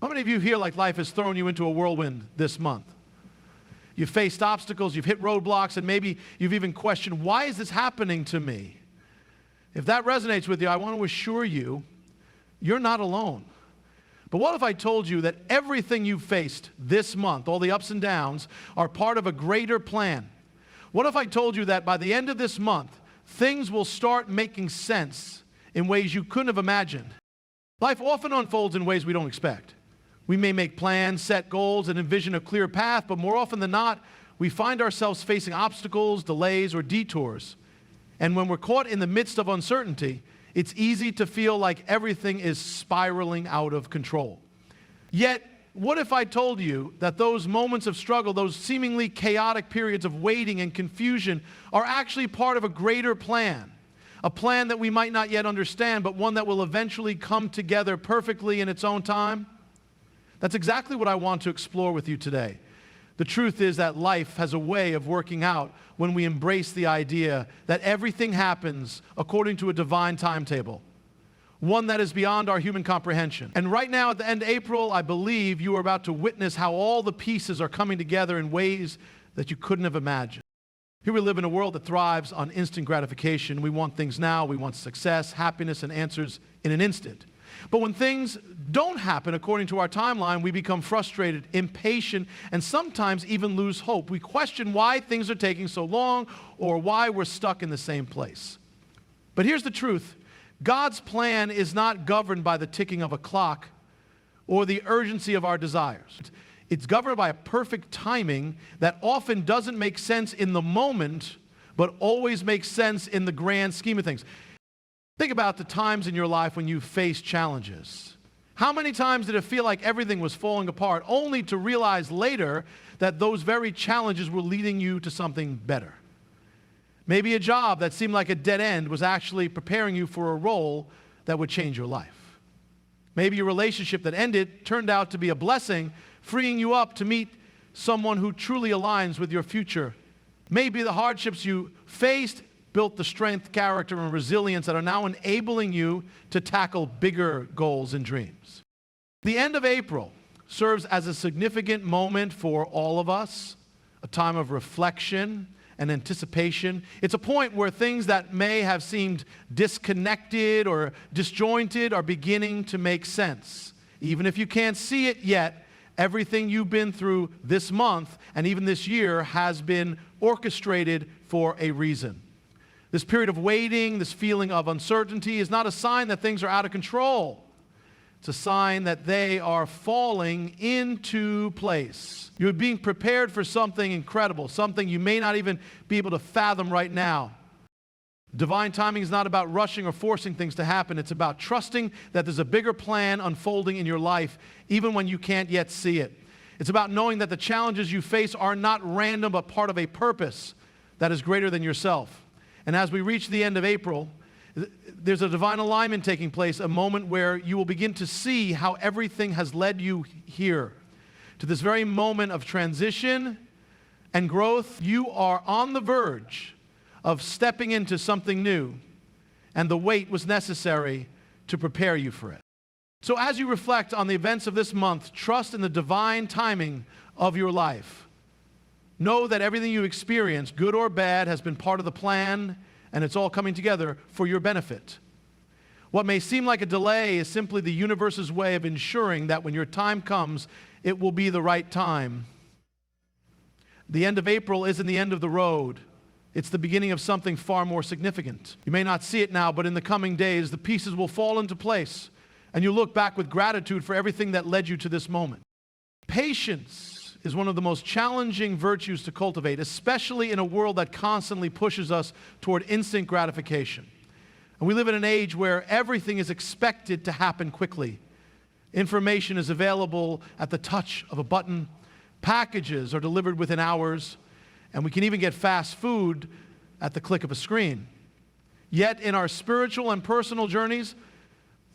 How many of you here, like life has thrown you into a whirlwind this month? You've faced obstacles, you've hit roadblocks, and maybe you've even questioned, why is this happening to me? If that resonates with you, I want to assure you, you're not alone. But what if I told you that everything you've faced this month, all the ups and downs, are part of a greater plan? What if I told you that by the end of this month, things will start making sense in ways you couldn't have imagined? Life often unfolds in ways we don't expect. We may make plans, set goals, and envision a clear path, but more often than not, we find ourselves facing obstacles, delays, or detours. And when we're caught in the midst of uncertainty, it's easy to feel like everything is spiraling out of control. Yet, what if I told you that those moments of struggle, those seemingly chaotic periods of waiting and confusion, are actually part of a greater plan? A plan that we might not yet understand, but one that will eventually come together perfectly in its own time? That's exactly what I want to explore with you today. The truth is that life has a way of working out when we embrace the idea that everything happens according to a divine timetable, one that is beyond our human comprehension. And right now, at the end of April, I believe you are about to witness how all the pieces are coming together in ways that you couldn't have imagined. Here we live in a world that thrives on instant gratification. We want things now. We want success, happiness, and answers in an instant. But when things don't happen according to our timeline, we become frustrated, impatient, and sometimes even lose hope. We question why things are taking so long or why we're stuck in the same place. But here's the truth. God's plan is not governed by the ticking of a clock or the urgency of our desires. It's governed by a perfect timing that often doesn't make sense in the moment, but always makes sense in the grand scheme of things. Think about the times in your life when you faced challenges. How many times did it feel like everything was falling apart, only to realize later that those very challenges were leading you to something better? Maybe a job that seemed like a dead end was actually preparing you for a role that would change your life. Maybe a relationship that ended turned out to be a blessing, freeing you up to meet someone who truly aligns with your future. Maybe the hardships you faced built the strength, character, and resilience that are now enabling you to tackle bigger goals and dreams. The end of April serves as a significant moment for all of us, a time of reflection and anticipation. It's a point where things that may have seemed disconnected or disjointed are beginning to make sense. Even if you can't see it yet, everything you've been through this month and even this year has been orchestrated for a reason. This period of waiting, this feeling of uncertainty is not a sign that things are out of control. It's a sign that they are falling into place. You're being prepared for something incredible, something you may not even be able to fathom right now. Divine timing is not about rushing or forcing things to happen. It's about trusting that there's a bigger plan unfolding in your life, even when you can't yet see it. It's about knowing that the challenges you face are not random, but part of a purpose that is greater than yourself. And as we reach the end of April, there's a divine alignment taking place, a moment where you will begin to see how everything has led you here. To this very moment of transition and growth, you are on the verge of stepping into something new, and the wait was necessary to prepare you for it. So as you reflect on the events of this month, trust in the divine timing of your life. Know that everything you experience, good or bad, has been part of the plan, and it's all coming together for your benefit. What may seem like a delay is simply the universe's way of ensuring that when your time comes, it will be the right time. The end of April isn't the end of the road. It's the beginning of something far more significant. You may not see it now, but in the coming days, the pieces will fall into place, and you look back with gratitude for everything that led you to this moment. Patience is one of the most challenging virtues to cultivate, especially in a world that constantly pushes us toward instant gratification. And we live in an age where everything is expected to happen quickly. Information is available at the touch of a button. Packages are delivered within hours. And we can even get fast food at the click of a screen. Yet in our spiritual and personal journeys,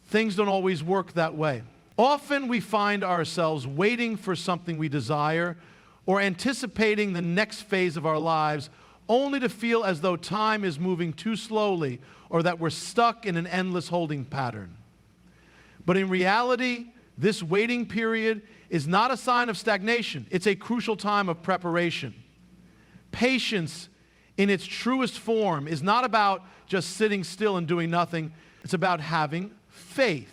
things don't always work that way. Often we find ourselves waiting for something we desire or anticipating the next phase of our lives, only to feel as though time is moving too slowly or that we're stuck in an endless holding pattern. But in reality, This waiting period is not a sign of stagnation. It's a crucial time of preparation. Patience in its truest form is not about just sitting still and doing nothing. It's about having faith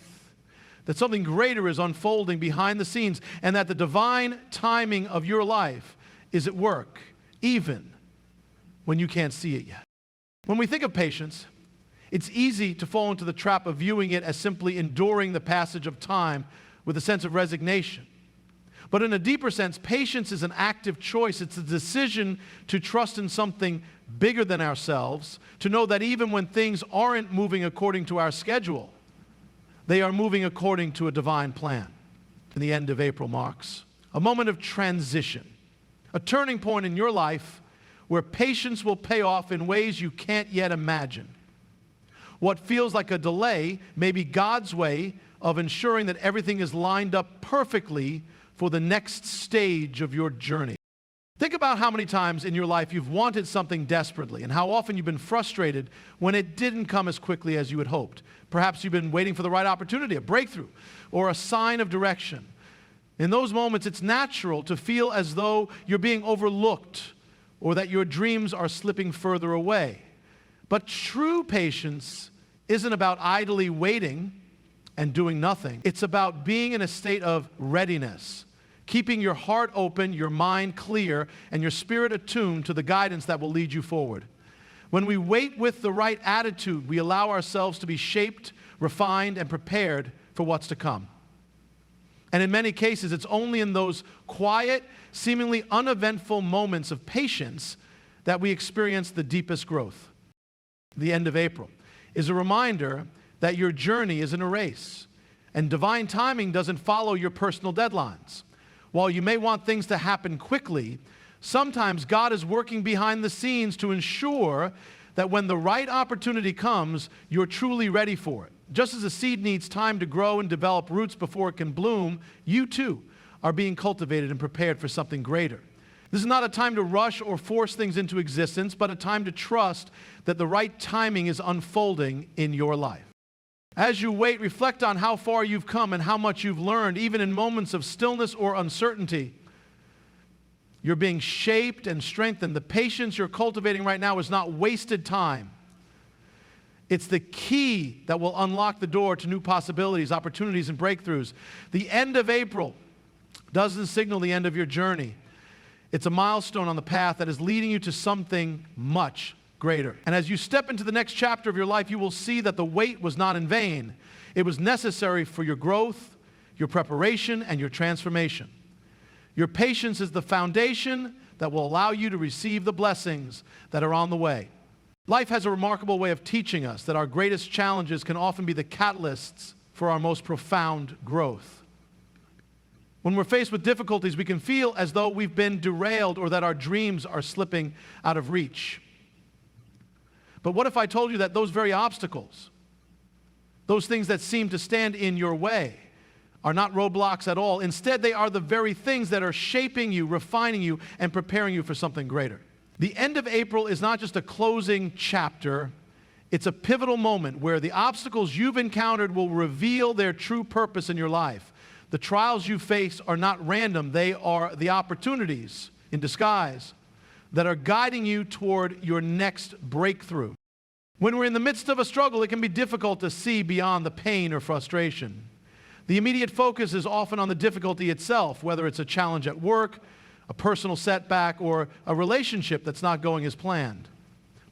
that something greater is unfolding behind the scenes and that the divine timing of your life is at work, even when you can't see it yet. When we think of patience, it's easy to fall into the trap of viewing it as simply enduring the passage of time with a sense of resignation. But in a deeper sense, patience is an active choice. It's a decision to trust in something bigger than ourselves, to know that even when things aren't moving according to our schedule, they are moving according to a divine plan. And the end of April marks a moment of transition, a turning point in your life where patience will pay off in ways you can't yet imagine. What feels like a delay may be God's way of ensuring that everything is lined up perfectly for the next stage of your journey. Think about how many times in your life you've wanted something desperately and how often you've been frustrated when it didn't come as quickly as you had hoped. Perhaps you've been waiting for the right opportunity, a breakthrough, or a sign of direction. In those moments, it's natural to feel as though you're being overlooked or that your dreams are slipping further away. But true patience isn't about idly waiting and doing nothing. It's about being in a state of readiness, keeping your heart open, your mind clear, and your spirit attuned to the guidance that will lead you forward. When we wait with the right attitude, we allow ourselves to be shaped, refined, and prepared for what's to come. And in many cases, it's only in those quiet, seemingly uneventful moments of patience that we experience the deepest growth. The end of April is a reminder that your journey isn't a race, and divine timing doesn't follow your personal deadlines. While you may want things to happen quickly, sometimes God is working behind the scenes to ensure that when the right opportunity comes, you're truly ready for it. Just as a seed needs time to grow and develop roots before it can bloom, you too are being cultivated and prepared for something greater. This is not a time to rush or force things into existence, but a time to trust that the right timing is unfolding in your life. As you wait, reflect on how far you've come and how much you've learned, even in moments of stillness or uncertainty. You're being shaped and strengthened. The patience you're cultivating right now is not wasted time. It's the key that will unlock the door to new possibilities, opportunities, and breakthroughs. The end of April doesn't signal the end of your journey. It's a milestone on the path that is leading you to something much greater. And as you step into the next chapter of your life, you will see that the wait was not in vain. It was necessary for your growth, your preparation, and your transformation. Your patience is the foundation that will allow you to receive the blessings that are on the way. Life has a remarkable way of teaching us that our greatest challenges can often be the catalysts for our most profound growth. When we're faced with difficulties, we can feel as though we've been derailed or that our dreams are slipping out of reach. But what if I told you that those very obstacles, those things that seem to stand in your way, are not roadblocks at all? Instead, they are the very things that are shaping you, refining you, and preparing you for something greater. The end of April is not just a closing chapter. It's a pivotal moment where the obstacles you've encountered will reveal their true purpose in your life. The trials you face are not random. They are the opportunities in disguise that are guiding you toward your next breakthrough. When we're in the midst of a struggle, it can be difficult to see beyond the pain or frustration. The immediate focus is often on the difficulty itself, whether it's a challenge at work, a personal setback, or a relationship that's not going as planned.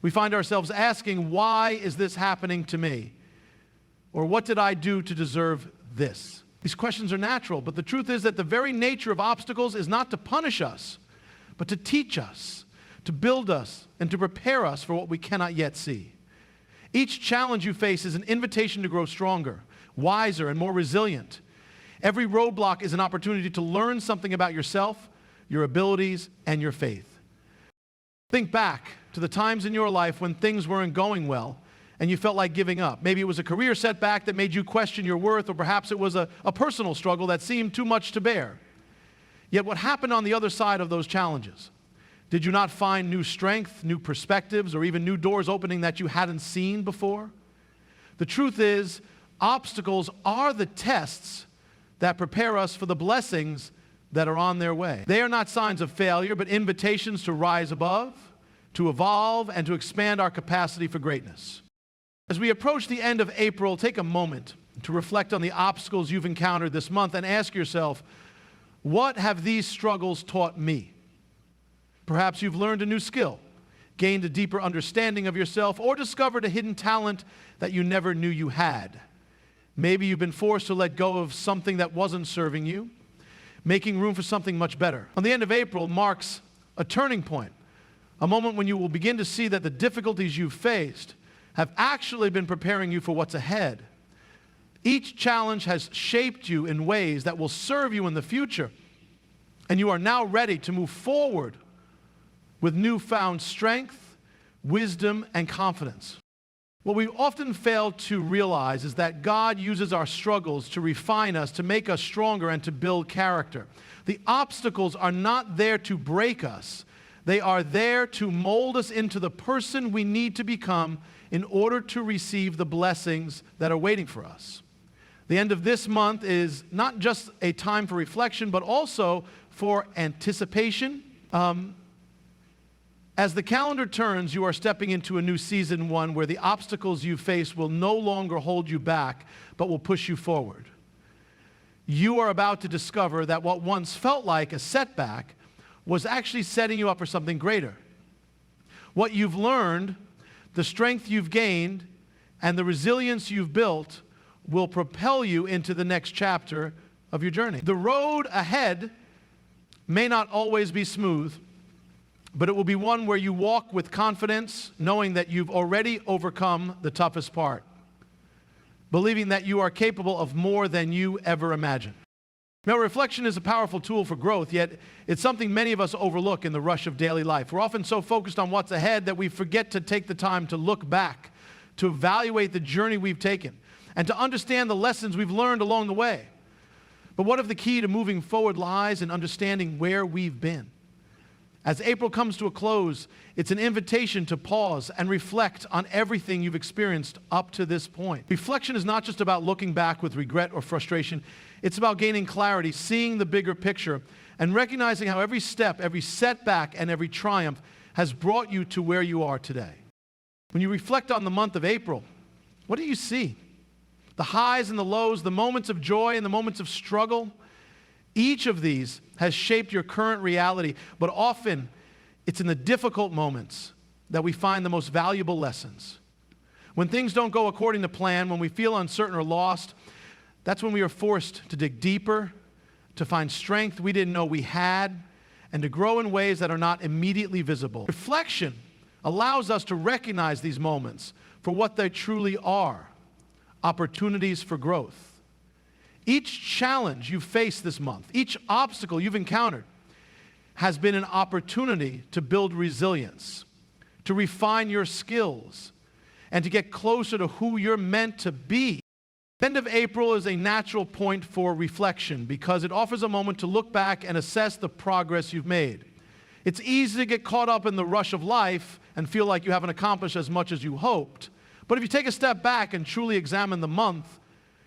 We find ourselves asking, why is this happening to me? Or what did I do to deserve this? These questions are natural, but the truth is that the very nature of obstacles is not to punish us, but to teach us, to build us, and to prepare us for what we cannot yet see. Each challenge you face is an invitation to grow stronger, wiser, and more resilient. Every roadblock is an opportunity to learn something about yourself, your abilities, and your faith. Think back to the times in your life when things weren't going well and you felt like giving up. Maybe it was a career setback that made you question your worth, or perhaps it was a personal struggle that seemed too much to bear. Yet what happened on the other side of those challenges? Did you not find new strength, new perspectives, or even new doors opening that you hadn't seen before? The truth is, obstacles are the tests that prepare us for the blessings that are on their way. They are not signs of failure, but invitations to rise above, to evolve, and to expand our capacity for greatness. As we approach the end of April, take a moment to reflect on the obstacles you've encountered this month and ask yourself, what have these struggles taught me? Perhaps you've learned a new skill, gained a deeper understanding of yourself, or discovered a hidden talent that you never knew you had. Maybe you've been forced to let go of something that wasn't serving you, making room for something much better. On the end of April marks a turning point, a moment when you will begin to see that the difficulties you've faced have actually been preparing you for what's ahead. Each challenge has shaped you in ways that will serve you in the future, and you are now ready to move forward with newfound strength, wisdom, and confidence. What we often fail to realize is that God uses our struggles to refine us, to make us stronger, and to build character. The obstacles are not there to break us. They are there to mold us into the person we need to become in order to receive the blessings that are waiting for us. The end of this month is not just a time for reflection, but also for anticipation. As the calendar turns, you are stepping into a new season one where the obstacles you face will no longer hold you back, but will push you forward. You are about to discover that what once felt like a setback was actually setting you up for something greater. What you've learned, the strength you've gained, and the resilience you've built will propel you into the next chapter of your journey. The road ahead may not always be smooth, but it will be one where you walk with confidence, knowing that you've already overcome the toughest part, believing that you are capable of more than you ever imagined. Now, reflection is a powerful tool for growth, yet it's something many of us overlook in the rush of daily life. We're often so focused on what's ahead that we forget to take the time to look back, to evaluate the journey we've taken, and to understand the lessons we've learned along the way. But what if the key to moving forward lies in understanding where we've been? As April comes to a close, it's an invitation to pause and reflect on everything you've experienced up to this point. Reflection is not just about looking back with regret or frustration. It's about gaining clarity, seeing the bigger picture, and recognizing how every step, every setback, and every triumph has brought you to where you are today. When you reflect on the month of April, what do you see? The highs and the lows, the moments of joy and the moments of struggle. Each of these has shaped your current reality, but often it's in the difficult moments that we find the most valuable lessons. When things don't go according to plan, when we feel uncertain or lost, that's when we are forced to dig deeper, to find strength we didn't know we had, and to grow in ways that are not immediately visible. Reflection allows us to recognize these moments for what they truly are, opportunities for growth. Each challenge you've faced this month, each obstacle you've encountered, has been an opportunity to build resilience, to refine your skills, and to get closer to who you're meant to be. The end of April is a natural point for reflection because it offers a moment to look back and assess the progress you've made. It's easy to get caught up in the rush of life and feel like you haven't accomplished as much as you hoped. But if you take a step back and truly examine the month,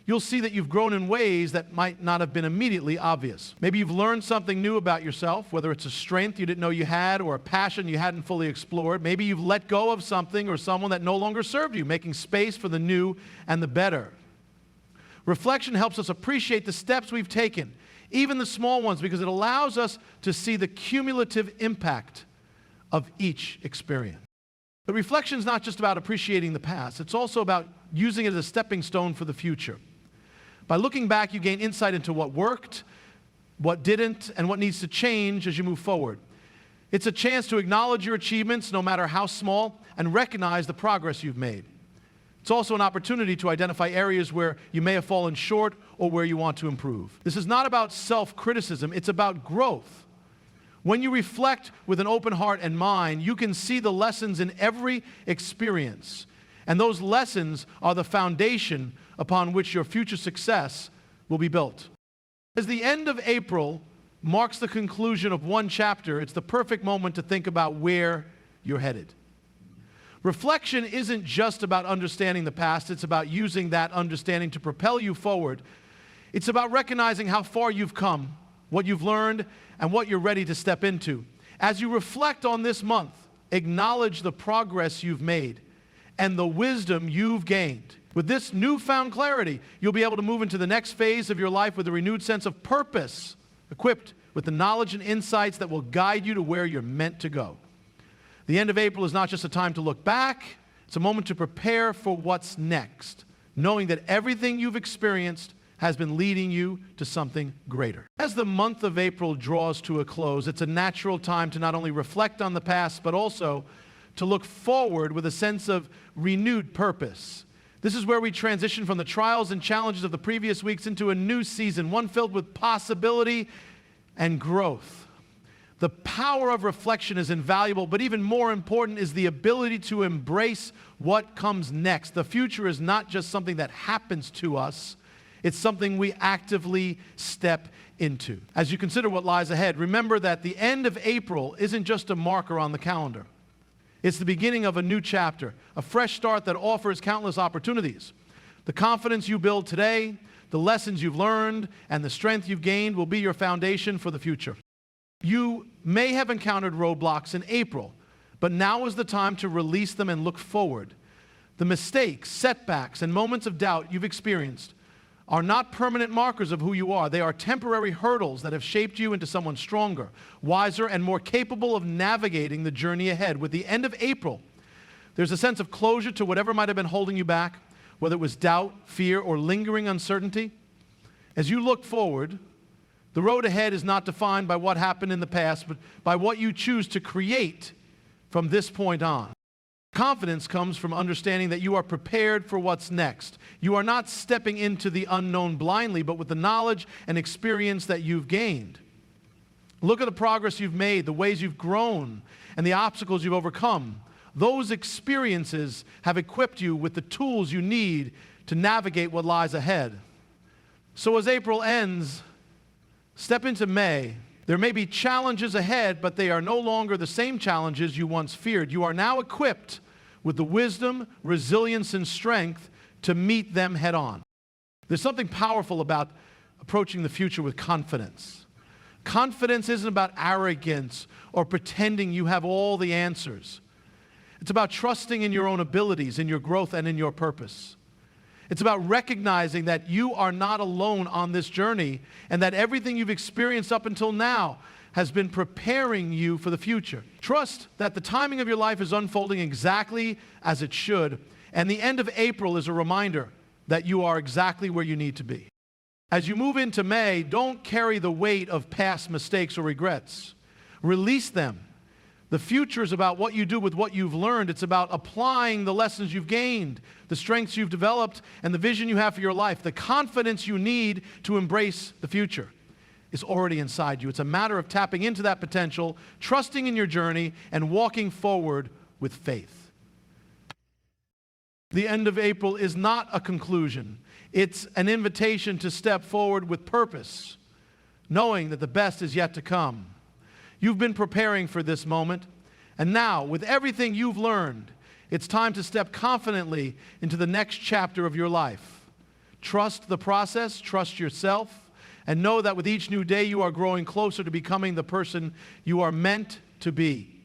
you'll see that you've grown in ways that might not have been immediately obvious. Maybe you've learned something new about yourself, whether it's a strength you didn't know you had or a passion you hadn't fully explored. Maybe you've let go of something or someone that no longer served you, making space for the new and the better. Reflection helps us appreciate the steps we've taken, even the small ones, because it allows us to see the cumulative impact of each experience. But reflection is not just about appreciating the past. It's also about using it as a stepping stone for the future. By looking back, you gain insight into what worked, what didn't, and what needs to change as you move forward. It's a chance to acknowledge your achievements, no matter how small, and recognize the progress you've made. It's also an opportunity to identify areas where you may have fallen short or where you want to improve. This is not about self-criticism, it's about growth. When you reflect with an open heart and mind, you can see the lessons in every experience. And those lessons are the foundation upon which your future success will be built. As the end of April marks the conclusion of one chapter, it's the perfect moment to think about where you're headed. Reflection isn't just about understanding the past, it's about using that understanding to propel you forward. It's about recognizing how far you've come, what you've learned, and what you're ready to step into. As you reflect on this month, acknowledge the progress you've made and the wisdom you've gained. With this newfound clarity, you'll be able to move into the next phase of your life with a renewed sense of purpose, equipped with the knowledge and insights that will guide you to where you're meant to go. The end of April is not just a time to look back, it's a moment to prepare for what's next, knowing that everything you've experienced has been leading you to something greater. As the month of April draws to a close, it's a natural time to not only reflect on the past, but also to look forward with a sense of renewed purpose. This is where we transition from the trials and challenges of the previous weeks into a new season, one filled with possibility and growth. The power of reflection is invaluable, but even more important is the ability to embrace what comes next. The future is not just something that happens to us, it's something we actively step into. As you consider what lies ahead, remember that the end of April isn't just a marker on the calendar. It's the beginning of a new chapter, a fresh start that offers countless opportunities. The confidence you build today, the lessons you've learned, and the strength you've gained will be your foundation for the future. You may have encountered roadblocks in April, but now is the time to release them and look forward. The mistakes, setbacks, and moments of doubt you've experienced are not permanent markers of who you are. They are temporary hurdles that have shaped you into someone stronger, wiser, and more capable of navigating the journey ahead. With the end of April, there's a sense of closure to whatever might have been holding you back, whether it was doubt, fear, or lingering uncertainty. As you look forward, the road ahead is not defined by what happened in the past, but by what you choose to create from this point on. Confidence comes from understanding that you are prepared for what's next. You are not stepping into the unknown blindly, but with the knowledge and experience that you've gained. Look at the progress you've made, the ways you've grown, and the obstacles you've overcome. Those experiences have equipped you with the tools you need to navigate what lies ahead. So as April ends, step into May. There may be challenges ahead, but they are no longer the same challenges you once feared. You are now equipped with the wisdom, resilience, and strength to meet them head on. There's something powerful about approaching the future with confidence. Confidence isn't about arrogance or pretending you have all the answers. It's about trusting in your own abilities, in your growth, and in your purpose. It's about recognizing that you are not alone on this journey and that everything you've experienced up until now has been preparing you for the future. Trust that the timing of your life is unfolding exactly as it should, and the end of April is a reminder that you are exactly where you need to be. As you move into May, don't carry the weight of past mistakes or regrets. Release them. The future is about what you do with what you've learned. It's about applying the lessons you've gained, the strengths you've developed, and the vision you have for your life. The confidence you need to embrace the future is already inside you. It's a matter of tapping into that potential, trusting in your journey, and walking forward with faith. The end of April is not a conclusion. It's an invitation to step forward with purpose, knowing that the best is yet to come. You've been preparing for this moment, and now, with everything you've learned, it's time to step confidently into the next chapter of your life. Trust the process, trust yourself, and know that with each new day you are growing closer to becoming the person you are meant to be.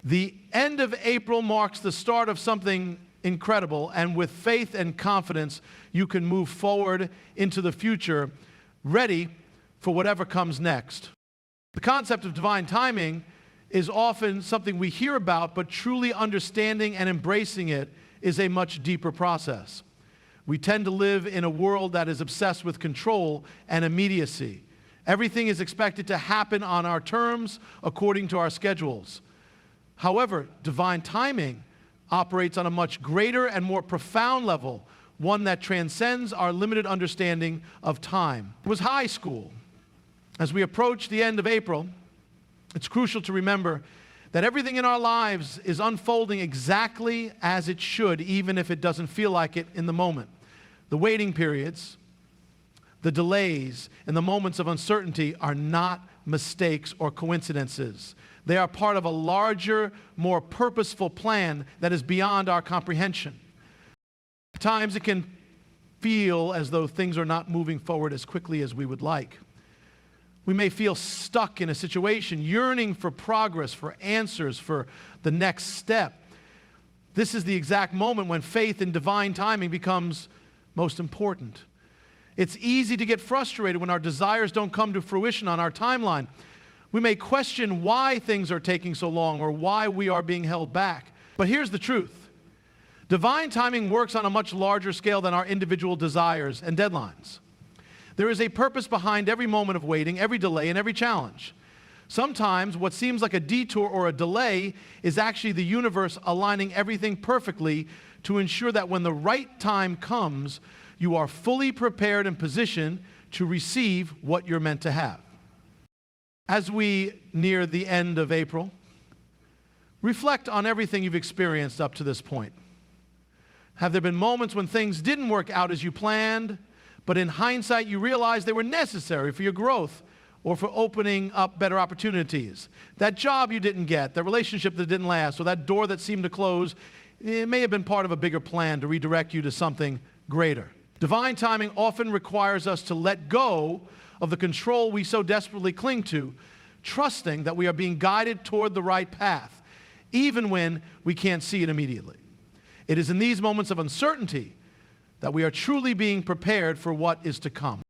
The end of April marks the start of something incredible, and with faith and confidence, you can move forward into the future, ready for whatever comes next. The concept of divine timing is often something we hear about, but truly understanding and embracing it is a much deeper process. We tend to live in a world that is obsessed with control and immediacy. Everything is expected to happen on our terms, according to our schedules. However, divine timing operates on a much greater and more profound level, one that transcends our limited understanding of time. It was high school. As we approach the end of April, it's crucial to remember that everything in our lives is unfolding exactly as it should, even if it doesn't feel like it in the moment. The waiting periods, the delays, and the moments of uncertainty are not mistakes or coincidences. They are part of a larger, more purposeful plan that is beyond our comprehension. At times it can feel as though things are not moving forward as quickly as we would like. We may feel stuck in a situation, yearning for progress, for answers, for the next step. This is the exact moment when faith in divine timing becomes most important. It's easy to get frustrated when our desires don't come to fruition on our timeline. We may question why things are taking so long or why we are being held back. But here's the truth. Divine timing works on a much larger scale than our individual desires and deadlines. There is a purpose behind every moment of waiting, every delay, and every challenge. Sometimes what seems like a detour or a delay is actually the universe aligning everything perfectly to ensure that when the right time comes, you are fully prepared and positioned to receive what you're meant to have. As we near the end of April, reflect on everything you've experienced up to this point. Have there been moments when things didn't work out as you planned, but in hindsight you realized they were necessary for your growth or for opening up better opportunities? That job you didn't get, that relationship that didn't last, or that door that seemed to close, it may have been part of a bigger plan to redirect you to something greater. Divine timing often requires us to let go of the control we so desperately cling to, trusting that we are being guided toward the right path, even when we can't see it immediately. It is in these moments of uncertainty that we are truly being prepared for what is to come.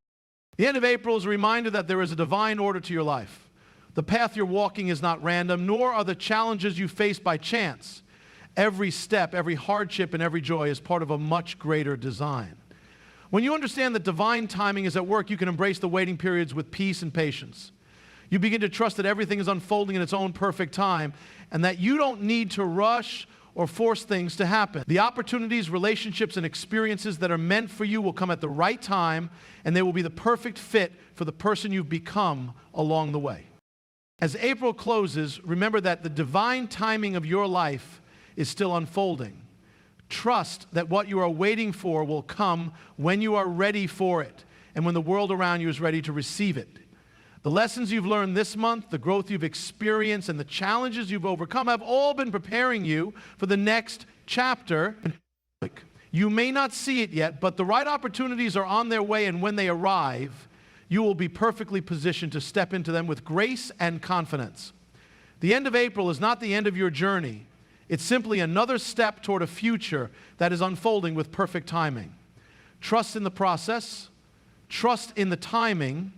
The end of April is a reminder that there is a divine order to your life. The path you're walking is not random, nor are the challenges you face by chance. Every step, every hardship, and every joy is part of a much greater design. When you understand that divine timing is at work, you can embrace the waiting periods with peace and patience. You begin to trust that everything is unfolding in its own perfect time, and that you don't need to rush or force things to happen. The opportunities, relationships, and experiences that are meant for you will come at the right time, and they will be the perfect fit for the person you've become along the way. As April closes, remember that the divine timing of your life is still unfolding. Trust that what you are waiting for will come when you are ready for it, and when the world around you is ready to receive it. The lessons you've learned this month, the growth you've experienced, and the challenges you've overcome have all been preparing you for the next chapter. You may not see it yet, but the right opportunities are on their way, and when they arrive, you will be perfectly positioned to step into them with grace and confidence. The end of April is not the end of your journey. It's simply another step toward a future that is unfolding with perfect timing. Trust in the process, trust in the timing,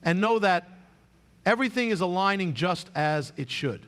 and know that everything is aligning just as it should.